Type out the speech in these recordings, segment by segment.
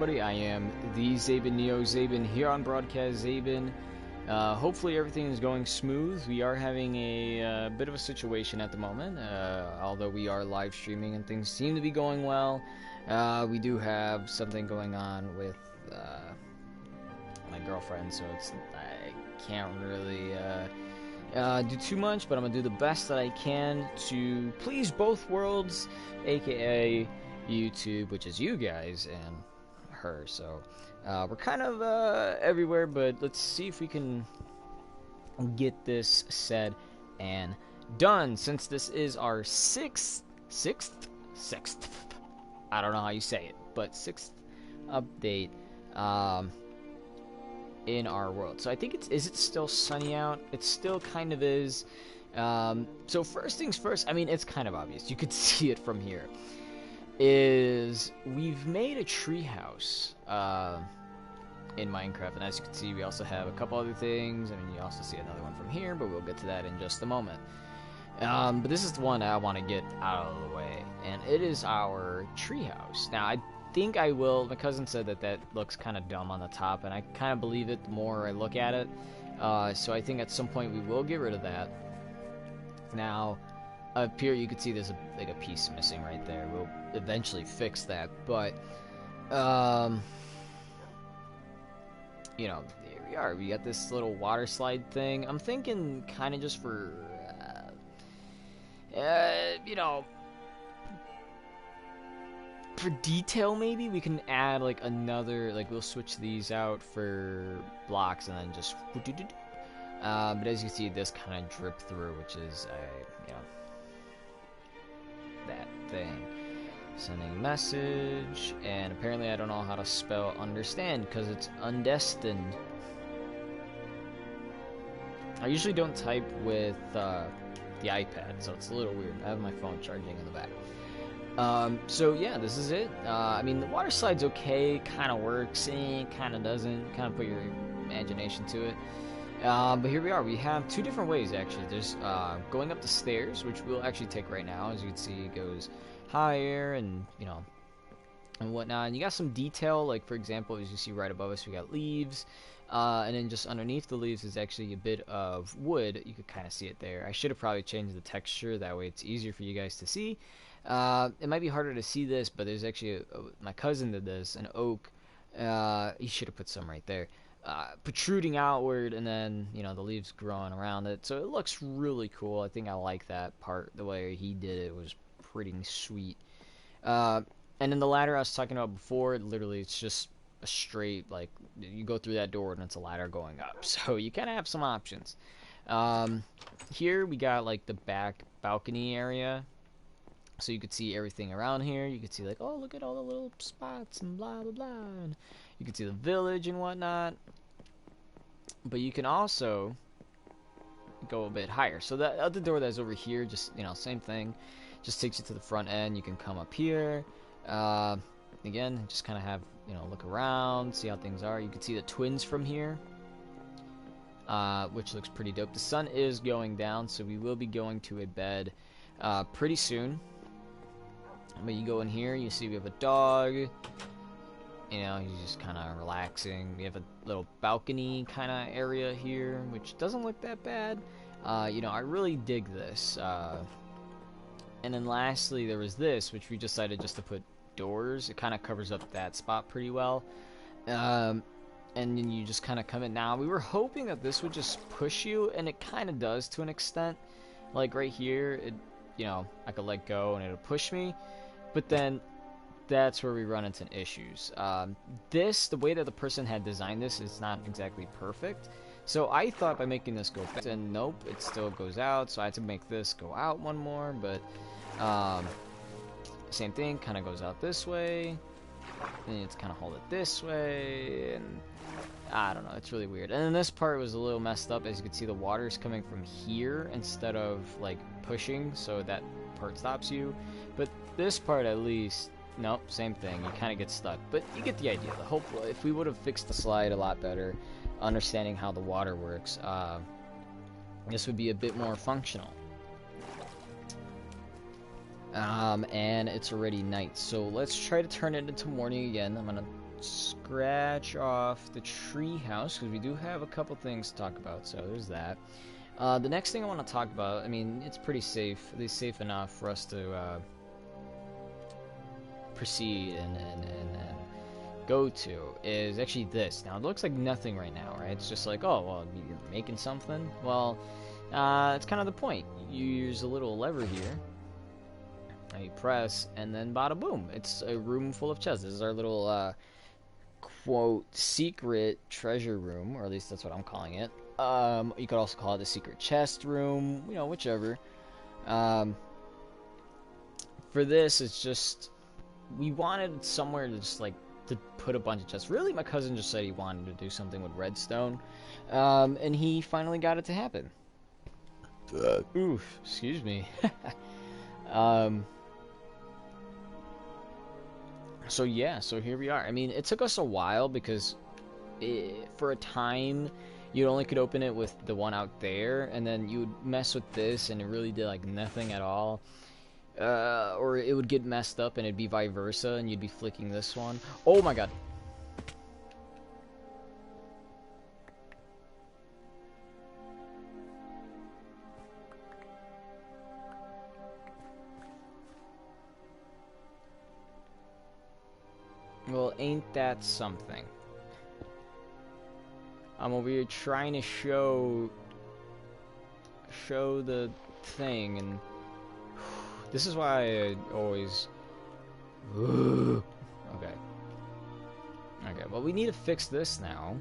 Everybody, I am the Zaben Neo Zaben here on Broadcast Zaben. Hopefully everything is going smooth. We are having a bit of a situation at the moment, although we are live streaming and things seem to be going well. We do have something going on with my girlfriend, so I can't really do too much, but I'm gonna do the best that I can to please both worlds, aka YouTube, which is you guys, and her. So we're kind of everywhere, but let's see if we can get this said and done, since this is our sixth, I don't know how you say it, but sixth update in our world. So I think is it still sunny out? It still kind of is. So first things first, I mean, it's kind of obvious, you could see it from here, is we've made a treehouse in Minecraft, and as you can see, we also have a couple other things. I mean, you also see another one from here, but we'll get to that in just a moment. But this is the one I want to get out of the way, and it is our treehouse. Now, I think I will. My cousin said that looks kind of dumb on the top, and I kind of believe it the more I look at it. So I think at some point we will get rid of that. Now, up here you can see there's a piece missing right there. We'll eventually fix that, but you know, here we are. We got this little water slide thing. I'm thinking kind of just for you know, for detail, maybe we can add like another, like we'll switch these out for blocks and then just but as you can see, it does kind of drip through, which is you know, that thing. Sending message, and apparently I don't know how to spell understand because it's undestined. I usually don't type with the iPad, so it's a little weird. I have my phone charging in the back. So yeah, this is it. I mean, the water slide's okay, kind of works, kind of doesn't. Kind of put your imagination to it. But here we are. We have two different ways, actually. There's going up the stairs, which we'll actually take right now. As you can see, it goes higher and, you know, and whatnot. And you got some detail, like, for example, as you see right above us, we got leaves. And then just underneath the leaves is actually a bit of wood. You could kind of see it there. I should have probably changed the texture. That way it's easier for you guys to see. It might be harder to see this, but there's actually my cousin did this, an oak. He should have put some right there. Protruding outward, and then, you know, the leaves growing around it, so it looks really cool. I think I like that part. The way he did it was pretty sweet. And then the ladder I was talking about before, literally it's just a straight, like, you go through that door and it's a ladder going up, so you kind of have some options. Here we got like the back balcony area, so you could see everything around here. You could see, like, oh, look at all the little spots and blah blah blah, and you can see the village and whatnot. But you can also go a bit higher. So that other door that's over here, just, you know, same thing, just takes you to the front end. You can come up here. Again, just kind of have, you know, look around, see how things are. You can see the twins from here, which looks pretty dope. The sun is going down, so we will be going to a bed pretty soon. But you go in here, you see we have a dog. You know, he's just kind of relaxing. We have a little balcony kind of area here, which doesn't look that bad. You know, I really dig this. And then lastly, there was this, which we decided just to put doors. It kind of covers up that spot pretty well. And then you just kind of come in. Now, we were hoping that this would just push you, and it kind of does to an extent. Like right here, it, you know, I could let go and it'll push me. But then that's where we run into issues. The way that the person had designed this is not exactly perfect. So I thought by making this go fast, and nope, it still goes out. So I had to make this go out one more, but same thing, kind of goes out this way. Then it's kind of hold it this way, and I don't know, it's really weird. And then this part was a little messed up. As you can see, the water is coming from here instead of like pushing, so that part stops you. But this part, at least, nope, same thing. You kind of get stuck, but you get the idea. Hopefully, if we would have fixed the slide a lot better, understanding how the water works, this would be a bit more functional. And it's already night, so let's try to turn it into morning again. I'm gonna scratch off the tree house because we do have a couple things to talk about. So there's that. The next thing I want to talk about, I mean, it's pretty safe, at least safe enough for us to proceed and go to, is actually this. Now, it looks like nothing right now, right? It's just like, oh, well, you're making something? Well, it's kind of the point. You use a little lever here, and you press, and then bada boom. It's a room full of chests. This is our little, quote, secret treasure room, or at least that's what I'm calling it. You could also call it the secret chest room, you know, whichever. For this, it's just, we wanted somewhere to just, like, to put a bunch of chests. Really, my cousin just said he wanted to do something with redstone, and he finally got it to happen. Oof, excuse me. So yeah, so here we are. I mean, it took us a while because for a time you only could open it with the one out there, and then you would mess with this and it really did like nothing at all. Or it would get messed up and it'd be vice versa and you'd be flicking this one. Oh my god. Well, ain't that something? I'm over here trying to show the thing, and this is why I always okay. Well, we need to fix this now.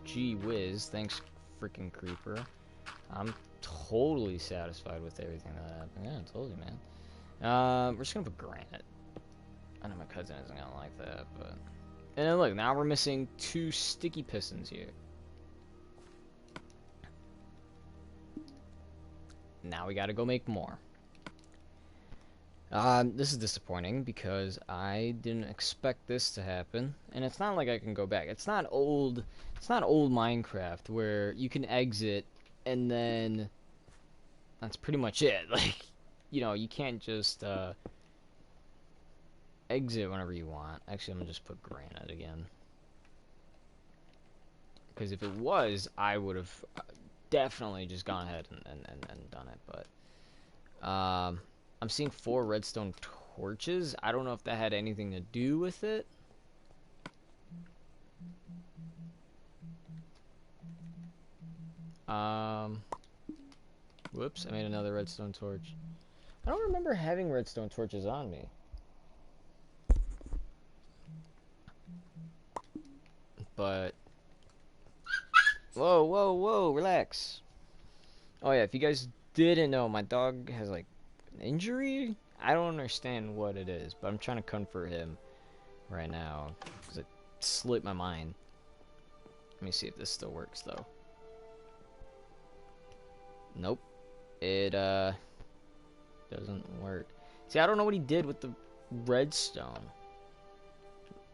Gee whiz, thanks freaking creeper. I'm totally satisfied with everything that happened. Yeah, I told you, man. We're just gonna put granite. I know my cousin isn't gonna like that, but... And then look, now we're missing 2 sticky pistons here. Now we gotta go make more. This is disappointing because I didn't expect this to happen. And it's not like I can go back. It's not old Minecraft where you can exit and then that's pretty much it. Like, you know, you can't just, exit whenever you want. Actually, I'm gonna just put granite again. Because if it was, I would have definitely just gone ahead and done it. But I'm seeing 4 redstone torches. I don't know if that had anything to do with it. Whoops, I made another redstone torch. I don't remember having redstone torches on me. But whoa, relax. Oh yeah, if you guys didn't know, my dog has like an injury. I don't understand what it is, but I'm trying to comfort him right now because it slipped my mind. Let me see if this still works though. Nope, it doesn't work. See, I don't know what he did with the redstone.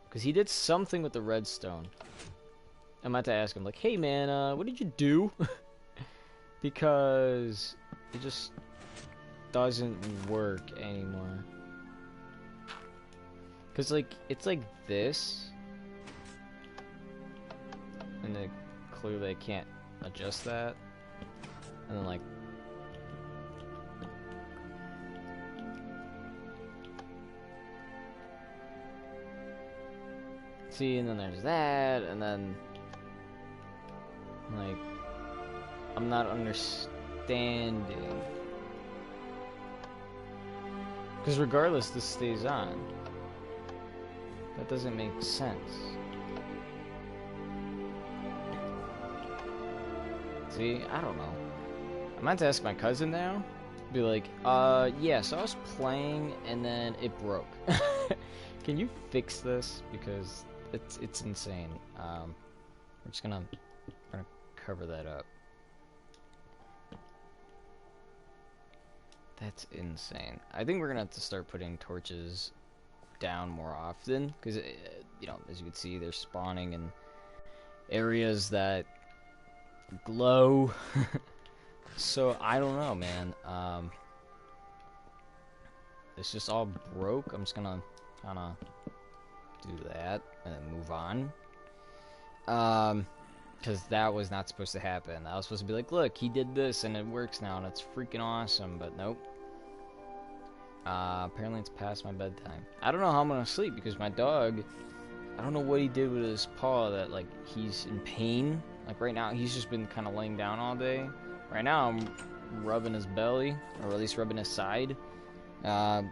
Because he did something with the redstone. I might have to ask him, like, hey man, what did you do? Because it just doesn't work anymore. Because, like, it's like this. And then clearly I can't adjust that. And then, like, see, and then there's that, and then, like, I'm not understanding. Because regardless, this stays on. That doesn't make sense. See, I don't know. I might have to ask my cousin now. Be like, yeah, so I was playing, and then it broke. Can you fix this? Because it's insane. We're just gonna cover that up. That's insane. I think we're gonna have to start putting torches down more often because you know, as you can see, they're spawning in areas that glow. So I don't know, man. It's just all broke. I'm just gonna kind of do that, and then move on. Because that was not supposed to happen. I was supposed to be like, look, he did this and it works now and it's freaking awesome, but nope. Apparently it's past my bedtime. I don't know how I'm gonna sleep because my dog, I don't know what he did with his paw that, like, he's in pain. Like, right now, he's just been kind of laying down all day. Right now, I'm rubbing his belly, or at least rubbing his side. But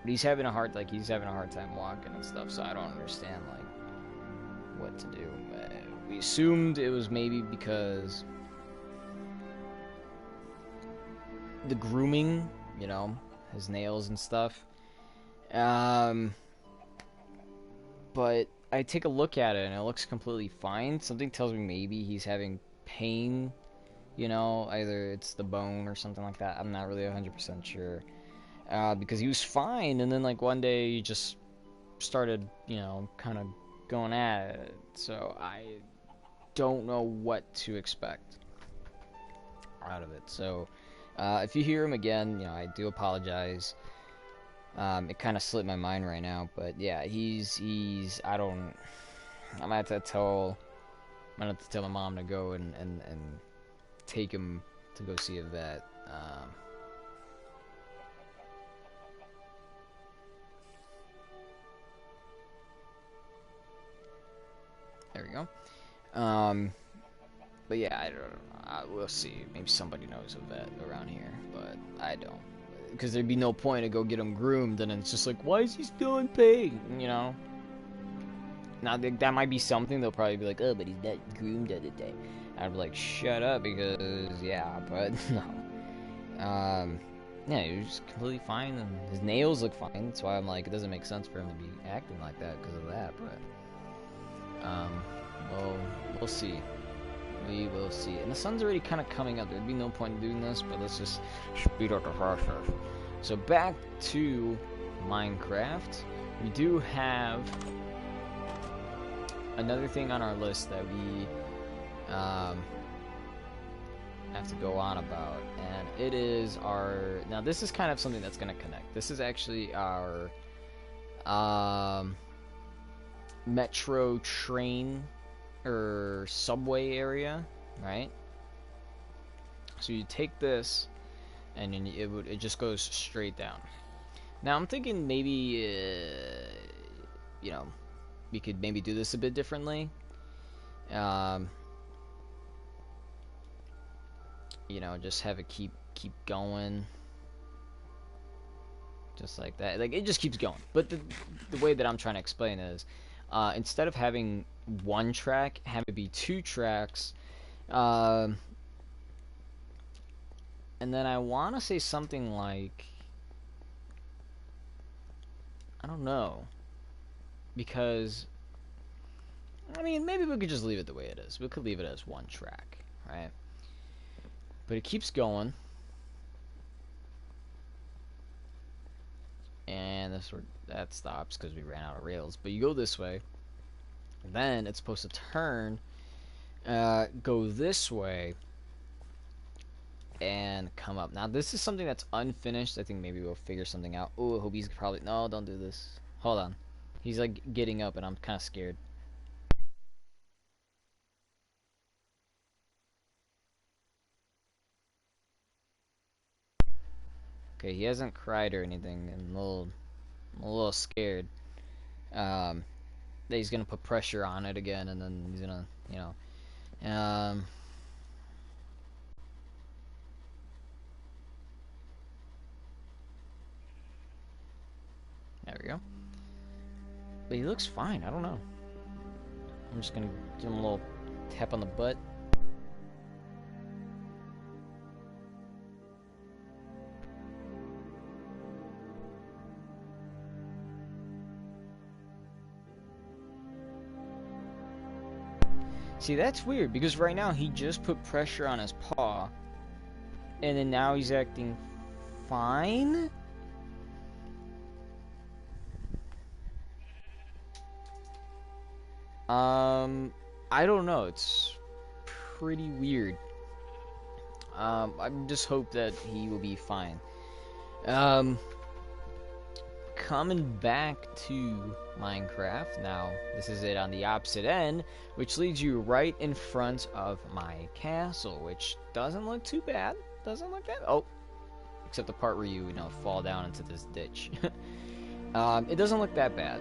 he's having a hard time walking and stuff, so I don't understand, like, what to do. We assumed it was maybe because the grooming, you know, his nails and stuff. But I take a look at it and it looks completely fine. Something tells me maybe he's having pain, you know, either it's the bone or something like that. I'm not really 100% sure. Because he was fine, and then, like, one day he just started, you know, kind of going at it. So I don't know what to expect out of it. So if you hear him again, you know, I do apologize. It kind of slipped my mind right now, but yeah, I'm gonna have to tell my mom to go and take him to go see a vet. There we go. But yeah, I don't know. We'll see. Maybe somebody knows a vet around here, but I don't. Because there'd be no point to go get him groomed, and it's just like, why is he still in pain? You know? Now, that might be something. They'll probably be like, oh, but he's not groomed the other day. I'd be like, shut up, because, yeah, but no. Yeah, he was completely fine, and his nails look fine. That's why I'm like, it doesn't make sense for him to be acting like that because of that, but... well, we'll see. We will see. And the sun's already kind of coming up. There'd be no point in doing this, but let's just speed up the process. So back to Minecraft. We do have another thing on our list that we have to go on about, and it is our... Now, this is kind of something that's going to connect. This is actually our metro train or subway area, right? So you take this and then it just goes straight down. Now I'm thinking maybe you know, we could maybe do this a bit differently. You know, just have it keep going just like that. Like, it just keeps going. But the way that I'm trying to explain it is, instead of having one track, have it be two tracks. And then I want to say something like, I don't know, because, I mean, maybe we could just leave it the way it is. We could leave it as one track, right? But it keeps going. And that stops because we ran out of rails. But you go this way. Then it's supposed to turn, go this way, and come up. Now this is something that's unfinished. I think maybe we'll figure something out. Oh, Hobie's probably... No, don't do this. Hold on. He's like getting up and I'm kind of scared. Okay, he hasn't cried or anything. I'm a little scared. That he's gonna put pressure on it again, and then he's gonna, you know, there we go. But he looks fine. I don't know. I'm just gonna give him a little tap on the butt. See, that's weird, because right now he just put pressure on his paw, and then now he's acting fine? I don't know, it's pretty weird. I just hope that he will be fine. Coming back to Minecraft. Now, this is it on the opposite end, which leads you right in front of my castle, which doesn't look too bad. Doesn't look that... Oh, except the part where you know, fall down into this ditch. It doesn't look that bad.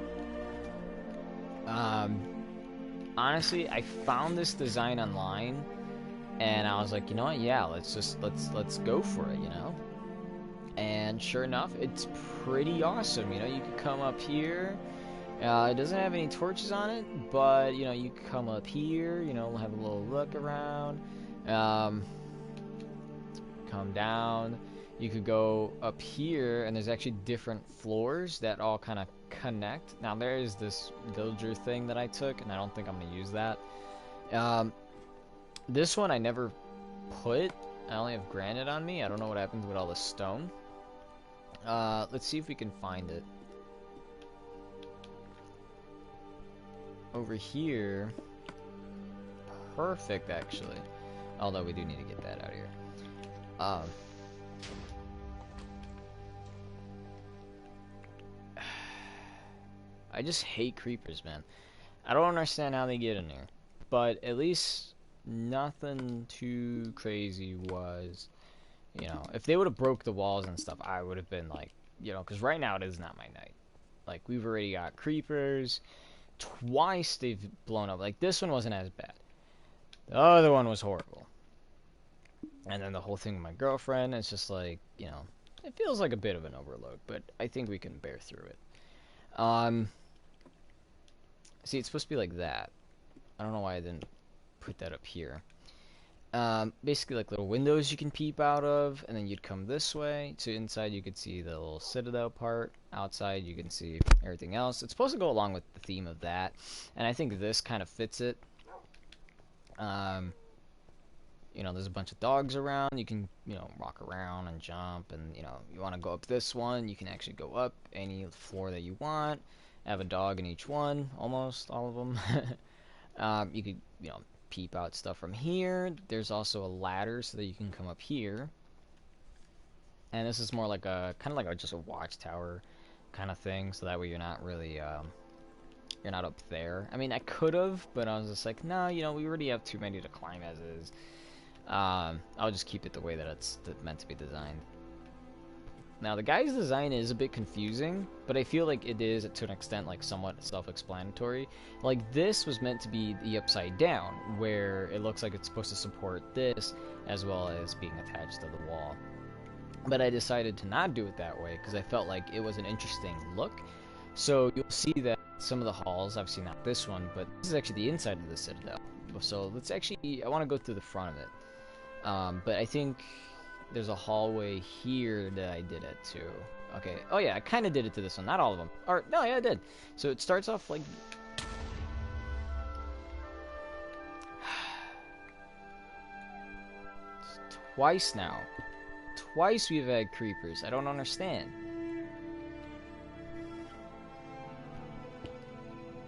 Honestly, I found this design online, and I was like, you know what? Yeah, let's go for it, you know. And sure enough, it's pretty awesome. You know, you can come up here. It doesn't have any torches on it, but you know, you can come up here. You know, have a little look around. Come down. You could go up here, and there's actually different floors that all kind of connect. Now there is this villager thing that I took, and I don't think I'm gonna use that. This one I never put. I only have granite on me. I don't know what happens with all the stone. Let's see if we can find it. Over here. Perfect, actually. Although we do need to get that out of here. I just hate creepers, man. I don't understand how they get in here. But at least nothing too crazy was, you know, if they would have broke the walls and stuff, I would have been like, you know, because right now it is not my night. Like, we've already got creepers. Twice they've blown up. Like, this one wasn't as bad. The other one was horrible. And then the whole thing with my girlfriend, it's just like, you know, it feels like a bit of an overload, but I think we can bear through it. See, it's supposed to be like that. I don't know why I didn't put that up here. Basically like little windows you can peep out of, and then you'd come this way. So inside you could see the little citadel part. Outside you can see everything else. It's supposed to go along with the theme of that, and I think this kind of fits it. You know, there's a bunch of dogs around. You can, you know, walk around and jump, and you know, you want to go up this one, you can actually go up any floor that you want. Have a dog in each one, almost all of them. You could, you know, peep out stuff from here. There's also a ladder so that you can come up here. And this is more like a kind of like just a watchtower kind of thing, so that way you're not really you're not up there. I mean, I could have, but I was just like, no, you know, we already have too many to climb as is. I'll just keep it the way that it's meant to be designed. Now, the guy's design is a bit confusing, but I feel like it is, to an extent, like somewhat self-explanatory. Like, this was meant to be the upside down, where it looks like it's supposed to support this, as well as being attached to the wall. But I decided to not do it that way, because I felt like it was an interesting look. So you'll see that some of the halls, obviously not this one, but this is actually the inside of the citadel. So let's actually, I want to go through the front of it. But I think there's a hallway here that I did it to. Okay. Oh yeah, I kind of did it to this one. Not all of them. Or no, yeah, I did. So it starts off like. Twice now. Twice we've had creepers. I don't understand.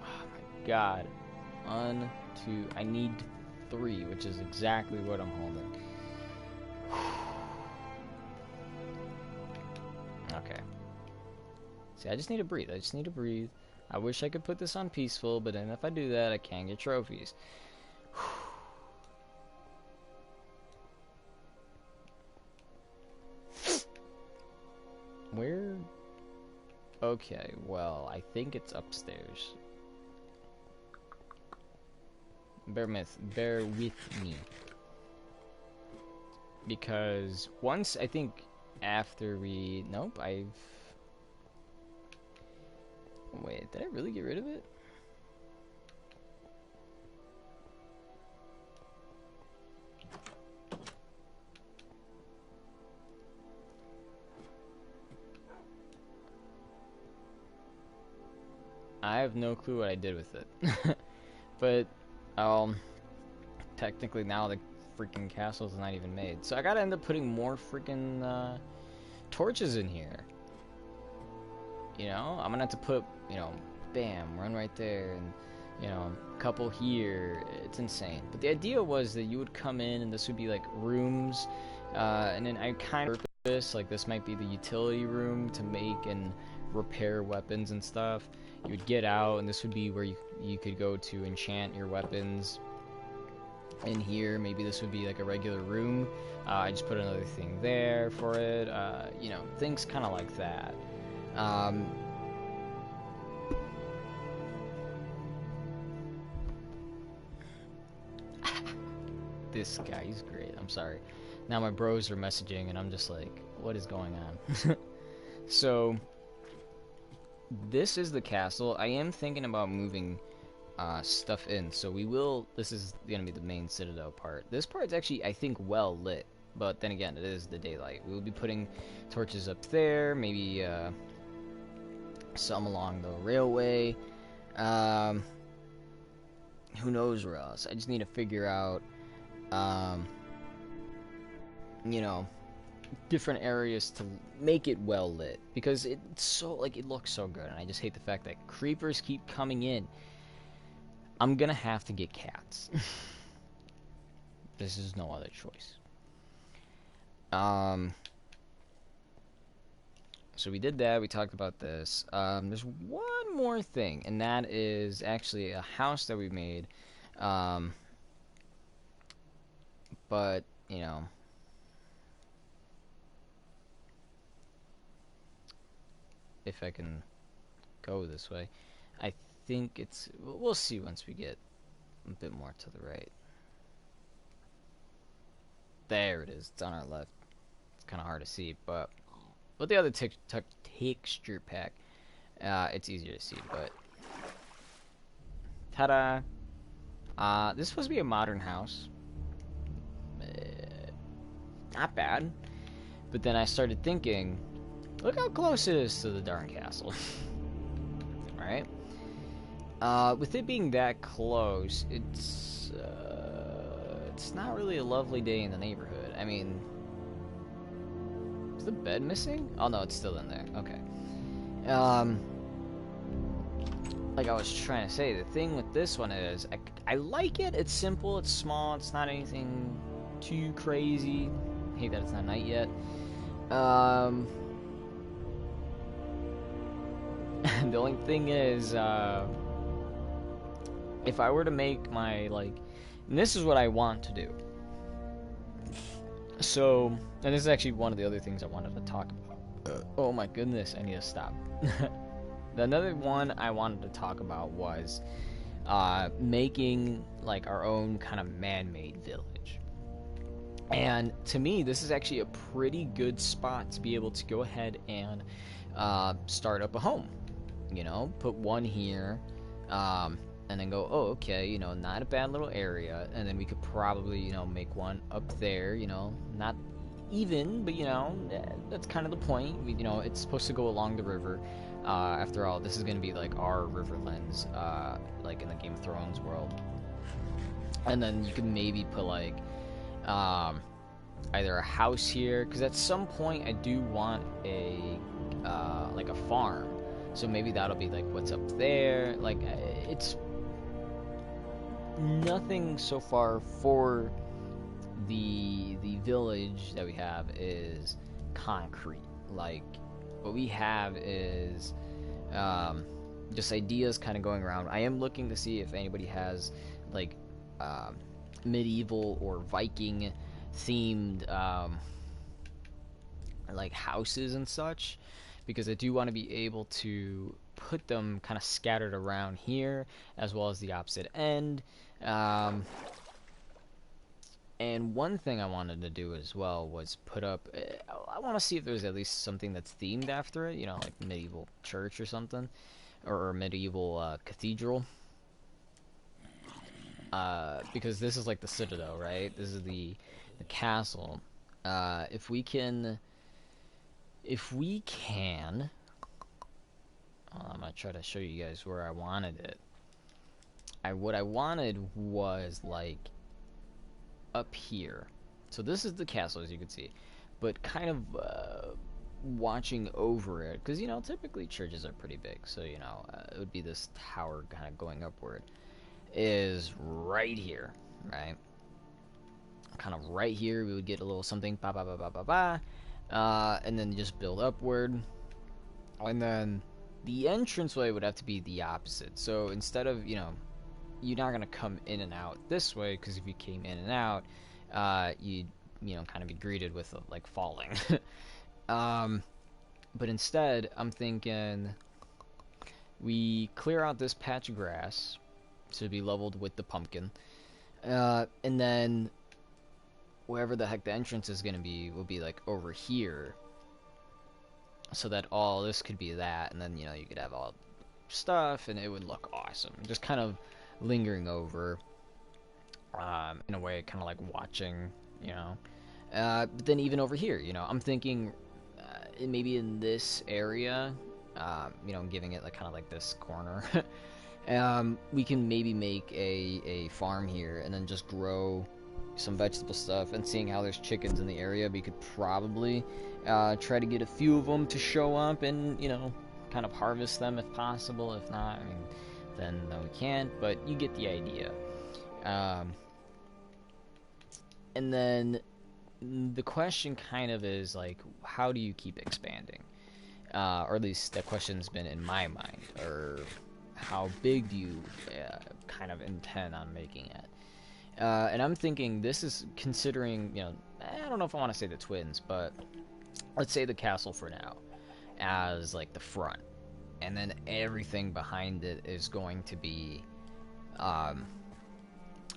Oh my god. 1, 2. I need 3, which is exactly what I'm holding. Okay. See, I just need to breathe. I just need to breathe. I wish I could put this on peaceful, but then if I do that, I can't get trophies. Where? Okay, well, I think it's upstairs. Bear with me. Because once, I think, after we... Nope, Wait, did I really get rid of it? I have no clue what I did with it. But, technically now the freaking castle's not even made. So I gotta end up putting more freaking, torches in here. You know, I'm gonna have to put, you know, bam, run right there, and, you know, a couple here. It's insane. But the idea was that you would come in, and this would be like rooms, and then I kind of purpose, like this might be the utility room to make and repair weapons and stuff. You would get out, and this would be where you could go to enchant your weapons. In here, maybe this would be like a regular room. I just put another thing there for it. You know, things kind of like that. This guy, he's great. I'm sorry. Now my bros are messaging, and I'm just like, what is going on? So, this is the castle. I am thinking about moving stuff in. So we will, this is going to be the main citadel part. This part's actually, I think, well lit. But then again, it is the daylight. We will be putting torches up there, maybe some along the railway. Who knows where else? I just need to figure out, you know, different areas to make it well lit, because it's so, like, it looks so good, and I just hate the fact that creepers keep coming in. I'm gonna have to get cats. This is no other choice. So we did that, we talked about this. There's one more thing, and that is actually a house that we made. But, you know, if I can go this way, I think it's, we'll see once we get a bit more to the right. There it is, it's on our left. It's kind of hard to see, but with the other texture pack, it's easier to see, but ta-da! This is supposed to be a modern house. Not bad. But then I started thinking, look how close it is to the darn castle. Right? With it being that close, it's not really a lovely day in the neighborhood. I mean, is the bed missing? Oh no, it's still in there. Okay. Like I was trying to say, the thing with this one is, I like it. It's simple, it's small, it's not anything too crazy. I hate that it's not night yet. The only thing is, if I were to make my, like, and this is what I want to do. So, and this is actually one of the other things I wanted to talk about. Oh my goodness, I need to stop. Another one I wanted to talk about was making, like, our own kind of man-made village. And to me, this is actually a pretty good spot to be able to go ahead and start up a home. You know, put one here, and then go, oh, okay, you know, not a bad little area. And then we could probably, you know, make one up there, you know, not even, but, you know, that's kind of the point. You know, it's supposed to go along the river. After all, this is going to be like our Riverlands, like in the Game of Thrones world. And then you could maybe put like either a house here, because at some point I do want a like a farm. So maybe that'll be like what's up there. Like, it's nothing so far for the village that we have is concrete. Like, what we have is just ideas kind of going around. I am looking to see if anybody has like medieval or Viking themed like houses and such, because I do want to be able to put them kind of scattered around here as well as the opposite end. And one thing I wanted to do as well was put up, I want to see if there's at least something that's themed after it, you know, like medieval church or something, or medieval cathedral. Because this is like the citadel, right? This is the castle. If we can, I'm gonna try to show you guys where I wanted it. What I wanted was like up here. So this is the castle, as you can see, but kind of watching over it, because, you know, typically churches are pretty big, so, you know, it would be this tower kind of going upward, is right here, right? Kind of right here, we would get a little something, ba ba ba ba ba ba, and then just build upward. And then the entranceway would have to be the opposite. So instead of, you're not going to come in and out this way, because if you came in and out, you'd, kind of be greeted with, like, falling. um, but instead, I'm thinking we clear out this patch of grass to be leveled with the pumpkin. And then wherever the heck the entrance is going to be will be, like, over here. So that all this could be that, and then, you could have all stuff, and it would look awesome. Just kind of lingering over, in a way, kind of like watching, But then even over here, I'm thinking maybe in this area, giving it like kind of like this corner, we can maybe make a farm here, and then just grow some vegetable stuff. And seeing how there's chickens in the area, we could probably try to get a few of them to show up and, kind of harvest them if possible. If not, I mean, then no, we can't, but you get the idea. And then the question kind of is, like, how do you keep expanding? Or at least that question's been in my mind. Or how big do you kind of intend on making it? And I'm thinking this is considering, I don't know if I want to say the twins, but let's say the castle for now as, like, the front. And then everything behind it is going to be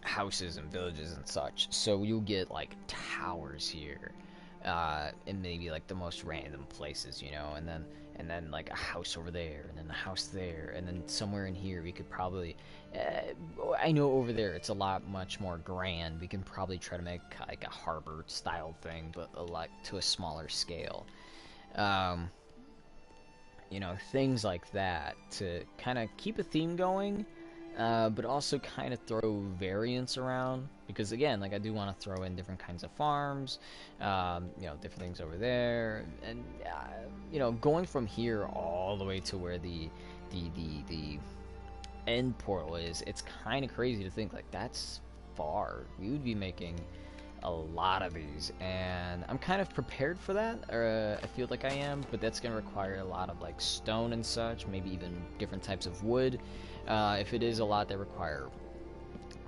houses and villages and such. So you'll get, like, towers here, and maybe, like, the most random places, and then like a house over there, and then a house there, and then somewhere in here we could probably, I know over there it's a lot much more grand. We can probably try to make like a harbor style thing, but to a smaller scale. Things like that to kind of keep a theme going, but also kind of throw variants around, because again, like, I do want to throw in different kinds of farms, different things over there, and going from here all the way to where the end portal is, it's kind of crazy to think, like, that's far. We would be making a lot of these, and I'm kind of prepared for that, or I feel like I am, but that's going to require a lot of, like, stone and such, maybe even different types of wood. If it is a lot that require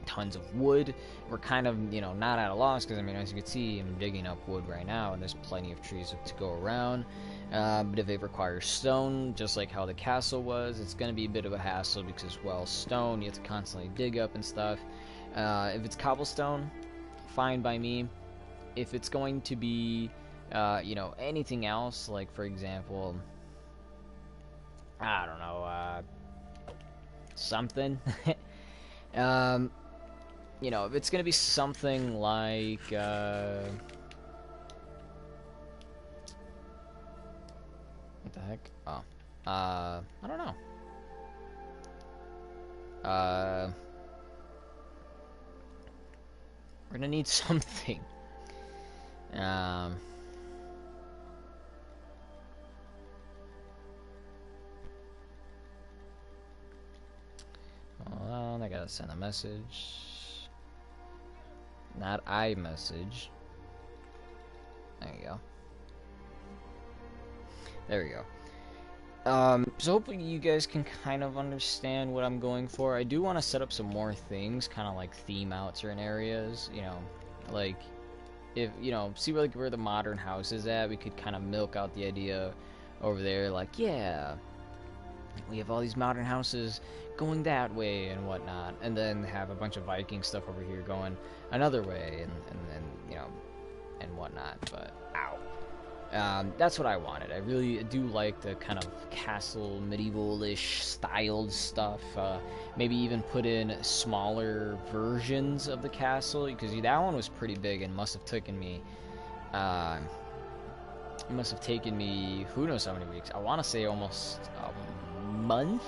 tons of wood, we're kind of, not at a loss, because, I mean, as you can see, I'm digging up wood right now, and there's plenty of trees to go around. But if it requires stone, just like how the castle was, it's going to be a bit of a hassle, because, well, stone, you have to constantly dig up and stuff. If it's cobblestone, fine by me. If it's going to be, anything else, like, for example, I don't know, something, if it's gonna be something like, what the heck? Oh, I don't know. We're gonna need something. Hold on, I gotta send a message. Not iMessage. There you go. There we go. So hopefully you guys can kind of understand what I'm going for. I do want to set up some more things, kind of like theme out certain areas, like, if, see where the modern house is at, we could kind of milk out the idea over there, like, yeah, we have all these modern houses going that way and whatnot, and then have a bunch of Viking stuff over here going another way, and and whatnot, but, ow. That's what I wanted. I really do like the kind of castle, medieval-ish styled stuff. Maybe even put in smaller versions of the castle, because that one was pretty big and must have taken me, who knows how many weeks. I want to say almost a month,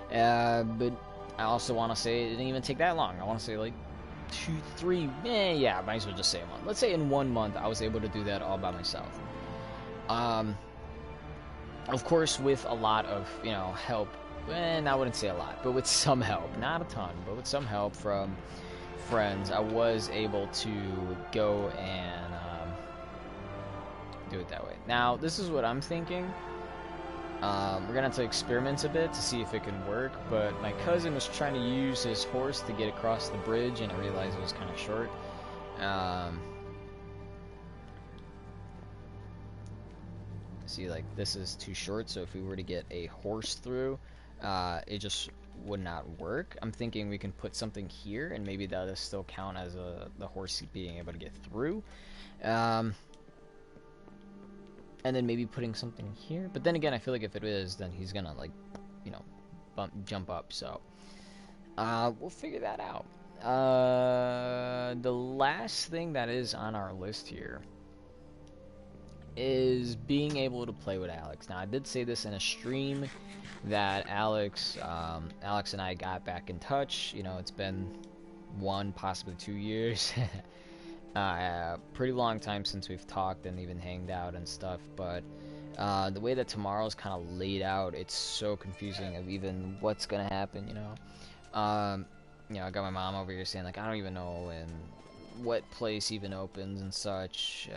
but I also want to say it didn't even take that long. I want to say like 2, 3, yeah, might as well just say a month. Let's say in 1 month I was able to do that all by myself. Of course, with a lot of, help, and I wouldn't say a lot, but with some help, not a ton, but with some help from friends, I was able to go and, do it that way. Now, this is what I'm thinking. We're gonna have to experiment a bit to see if it can work, but my cousin was trying to use his horse to get across the bridge, and I realized it was kind of short. Um, See, like, this is too short, so if we were to get a horse through, it just would not work. I'm thinking we can put something here, and maybe that'll still count as the horse being able to get through. Um, and then maybe putting something here. But then again, I feel like if it is, then he's gonna, like, you know, jump up. So we'll figure that out. The last thing that is on our list here is being able to play with Alex. Now, I did say this in a stream that Alex and I got back in touch. You know, it's been 1, possibly 2 years. Pretty long time since we've talked and even hanged out and stuff, but the way that tomorrow's kind of laid out, it's so confusing of even what's gonna happen, you know. You know, I got my mom over here saying, like, I don't even know what place even opens and such.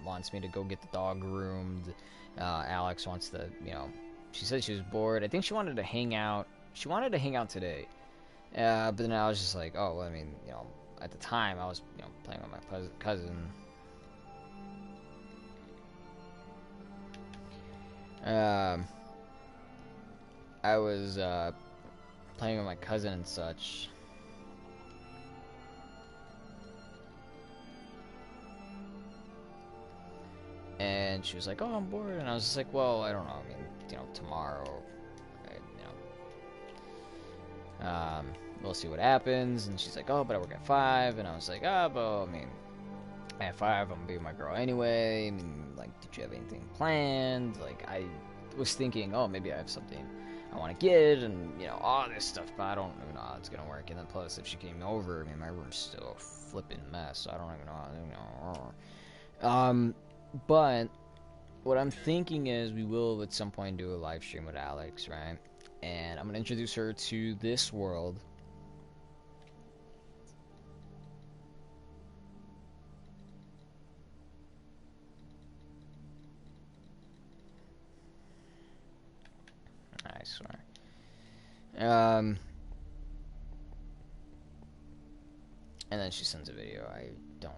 Wants me to go get the dog groomed. Alex wants to, you know, she said she was bored. I think she wanted to hang out. She wanted to hang out today. But then I was just like, oh, well, I mean, you know, at the time I was, you know, playing with my cousin. I was playing with my cousin and such. And she was like, oh, I'm bored. And I was just like, well, I don't know. I mean, you know, tomorrow, you know, we'll see what happens. And she's like, oh, but I work at 5. And I was like, oh, but, I mean, at 5, I'm gonna be with my girl anyway. I mean, like, did you have anything planned? Like, I was thinking, oh, maybe I have something I want to get, and, you know, all this stuff, but I don't even know how it's gonna work. And then plus, if she came over, I mean, my room's still a flipping mess, so I don't even know how, you know. But what I'm thinking is we will at some point do a live stream with Alex, right? And I'm gonna introduce her to this world. I swear. And then she sends a video. I don't.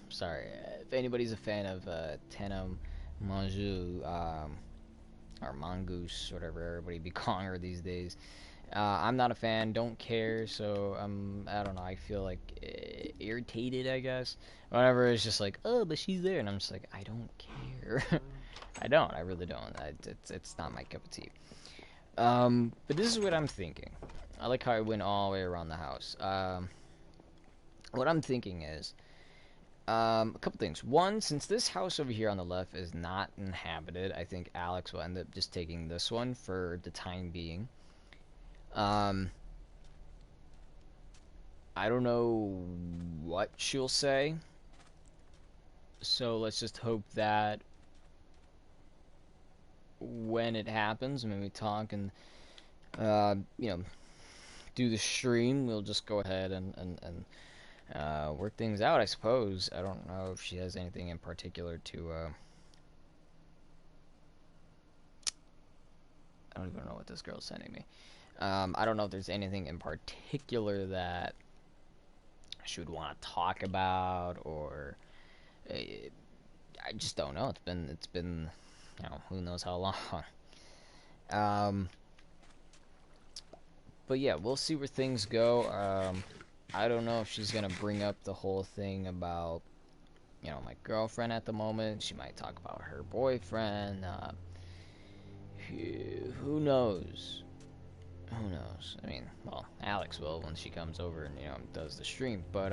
Sorry. If anybody's a fan of Tena Mongeau, or Mongoose, whatever everybody be calling her these days, I'm not a fan. Don't care. So I don't know. I feel like irritated, I guess. Whenever it's just like, oh, but she's there, and I'm just like, I don't care. I don't. I really don't. It's not my cup of tea. But this is what I'm thinking. I like how I went all the way around the house. What I'm thinking is, a couple things. One, since this house over here on the left is not inhabited, I think Alex will end up just taking this one for the time being. I don't know what she'll say, so let's just hope that when it happens, when we talk and you know, do the stream, we'll just go ahead and work things out, I suppose. I don't know if she has anything in particular to I don't even know what this girl's sending me. I don't know if there's anything in particular that she would want to talk about, or I just don't know. It's been, you know, who knows how long. But yeah, we'll see where things go. I don't know if she's gonna bring up the whole thing about, you know, my girlfriend at the moment. She might talk about her boyfriend. Who knows? Who knows? I mean, well, Alex will when she comes over and, you know, does the stream. But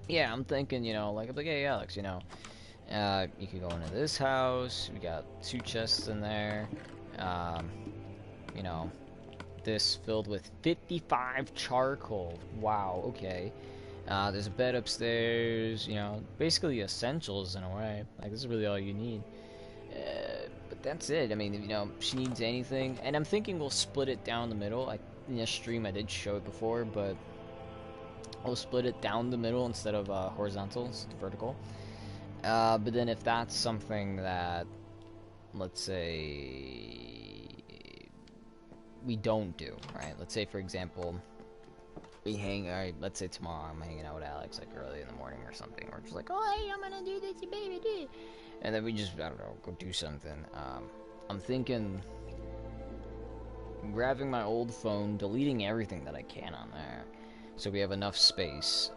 yeah, I'm thinking, you know, like, hey, Alex, you know, you could go into this house. We got 2 chests in there. You know, this filled with 55 charcoal. Wow, okay. There's a bed upstairs, you know, basically essentials in a way. Like, this is really all you need. But that's it. I mean, you know, if she needs anything. And I'm thinking we'll split it down the middle. In the stream, I did show it before, but we'll split it down the middle instead of horizontal, it's vertical. But then if that's something that let's say we don't do, right? Let's say, for example, we hang, alright, let's say tomorrow I'm hanging out with Alex, like, early in the morning or something. We're just like, oh, hey, I'm gonna do this, baby, do it. And then we just, I don't know, go do something. I'm thinking grabbing my old phone, deleting everything that I can on there, so we have enough space.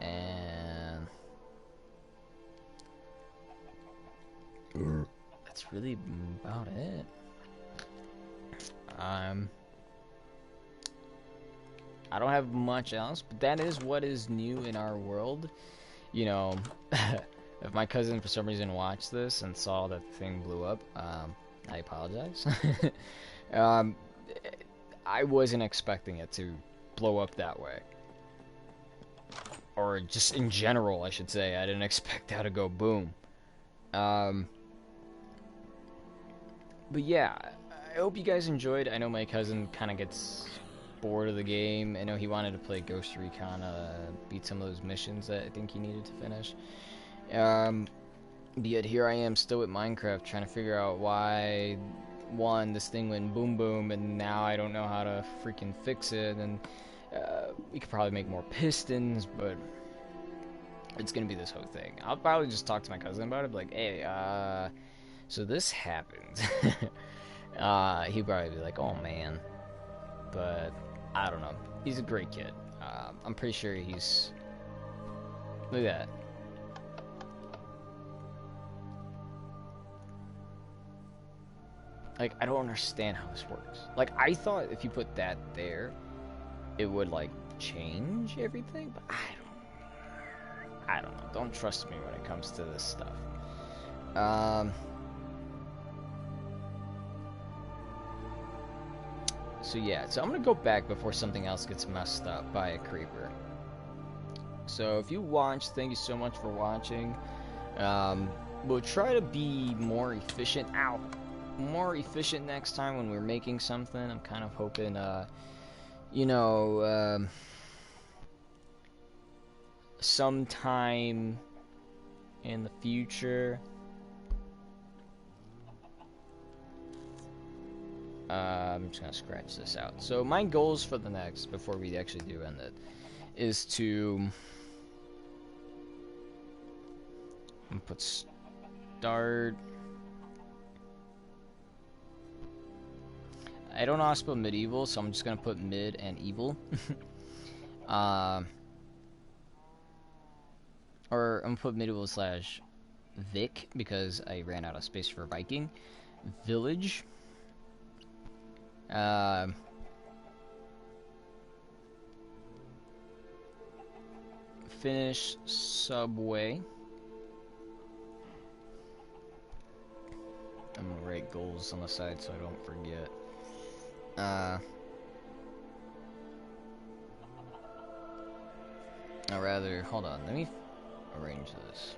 And that's really about it. I don't have much else, but that is what is new in our world. You know, if my cousin for some reason watched this and saw that the thing blew up, I apologize. um, I wasn't expecting it to blow up that way. Or just in general, I should say. I didn't expect that to go boom. But yeah, I hope you guys enjoyed. I know my cousin kind of gets bored of the game. I know he wanted to play Ghost Recon, beat some of those missions that I think he needed to finish. But yet here I am still with Minecraft trying to figure out why, one, this thing went boom boom, and now I don't know how to freaking fix it. And we could probably make more pistons, but it's gonna be this whole thing. I'll probably just talk to my cousin about it, like, hey, so this happened. He'd probably be like, oh man. But I don't know. He's a great kid. I'm pretty sure he's... Look at that. Like, I don't understand how this works. Like, I thought if you put that there, it would, like, change everything, but I don't know. Don't trust me when it comes to this stuff. So yeah, so I'm gonna go back before something else gets messed up by a creeper. So if you watched, thank you so much for watching. We'll try to be more efficient. Ow! More efficient next time when we're making something. I'm kind of hoping, you know, sometime in the future. I'm just gonna scratch this out. So my goals for the next, before we actually do end it, is to put start. I don't know how to spell medieval, so I'm just gonna put mid and evil. Or I'm gonna put medieval slash Vic because I ran out of space for Viking. Village. Finish Subway. I'm gonna write goals on the side so I don't forget. Or rather, hold on, let me arrange this.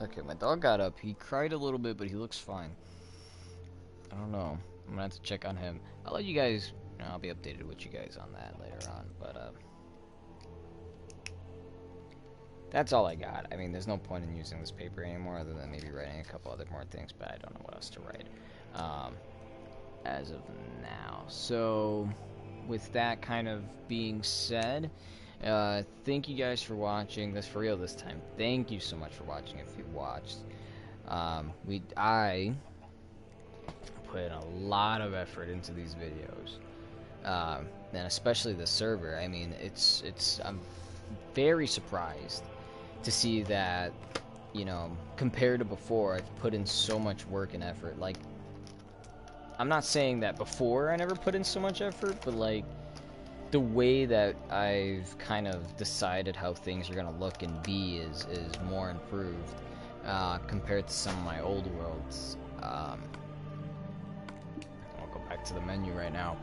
Okay, my dog got up. He cried a little bit, but he looks fine. I don't know. I'm gonna have to check on him. I'll let you guys, I'll be updated with you guys on that later on, but, that's all I got. I mean, there's no point in using this paper anymore other than maybe writing a couple other more things, but I don't know what else to write, as of now. So, with that kind of being said, thank you guys for watching this for real this time. Thank you so much for watching if you watched. I put a lot of effort into these videos, and especially the server. I mean, I'm very surprised to see that, you know, compared to before, I've put in so much work and effort. Like, I'm not saying that before I never put in so much effort, but like the way that I've kind of decided how things are gonna look and be is more improved compared to some of my old worlds. I'll go back to the menu right now.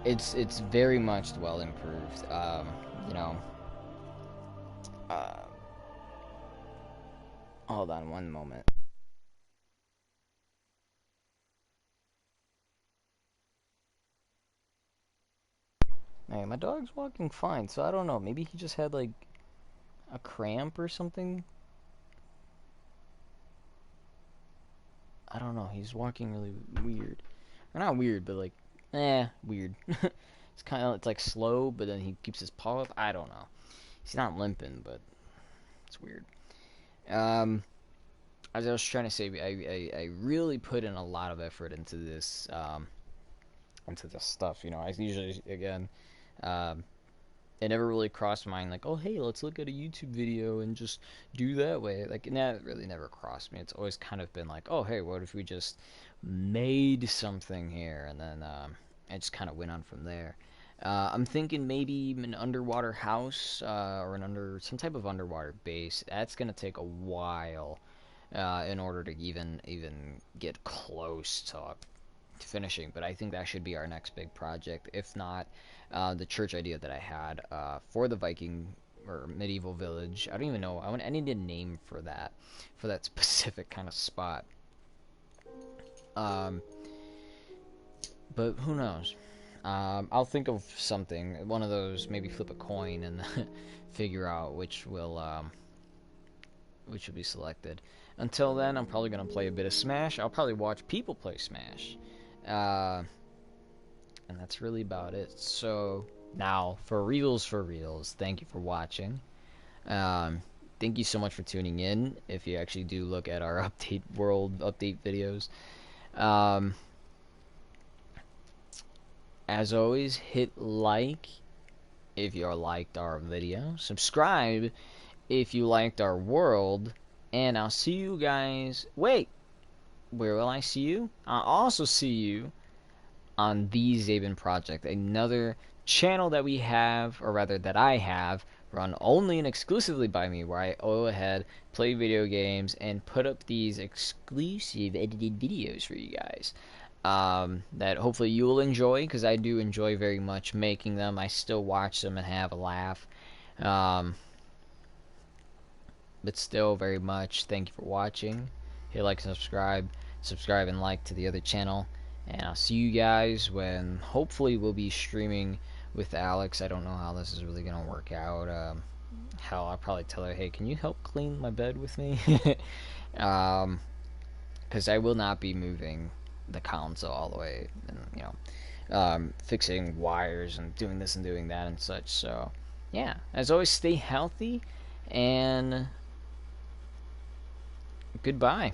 It's very much well improved. You know. Hold on one moment. Hey, my dog's walking fine, so I don't know. Maybe he just had like a cramp or something. I don't know. He's walking really weird. Or not weird, but like, weird. It's like slow, but then he keeps his paw up. I don't know. He's not limping, but it's weird. Um, as I was trying to say, I really put in a lot of effort into this stuff. You know, I usually um, it never really crossed my mind like, oh hey, let's look at a YouTube video and just do that way. Like that really never crossed me. It's always kind of been like, oh hey, what if we just made something here, and then I just kind of went on from there. I'm thinking maybe an underwater house or some type of underwater base. That's gonna take a while in order to even get close to finishing, but I think that should be our next big project. If not, the church idea that I had for the Viking or medieval village. I don't even know. I need a name for that specific kind of spot. Um, but who knows? I'll think of something. One of those. Maybe flip a coin and figure out which will be selected. Until then, I'm probably gonna play a bit of Smash. I'll probably watch people play Smash. Uh, and that's really about it. So now, for reals, thank you for watching. Um, thank you so much for tuning in. If you actually do look at our world update videos, um, as always, hit like if you liked our video, subscribe if you liked our world, and I'll see you guys. Wait, where will I see you? I'll also see you on the Zaben Project, another channel that we have, or rather that I have, run only and exclusively by me, where I go ahead, play video games, and put up these exclusive edited videos for you guys. That hopefully you will enjoy, because I do enjoy very much making them. I still watch them and have a laugh. But still, very much, thank you for watching. Hit like and subscribe and like to the other channel. And I'll see you guys when hopefully we'll be streaming with Alex. I don't know how this is really going to work out. Hell, I'll probably tell her, hey, can you help clean my bed with me? Because I will not be moving the console all the way and, fixing wires and doing this and doing that and such. So, yeah, as always, stay healthy and goodbye.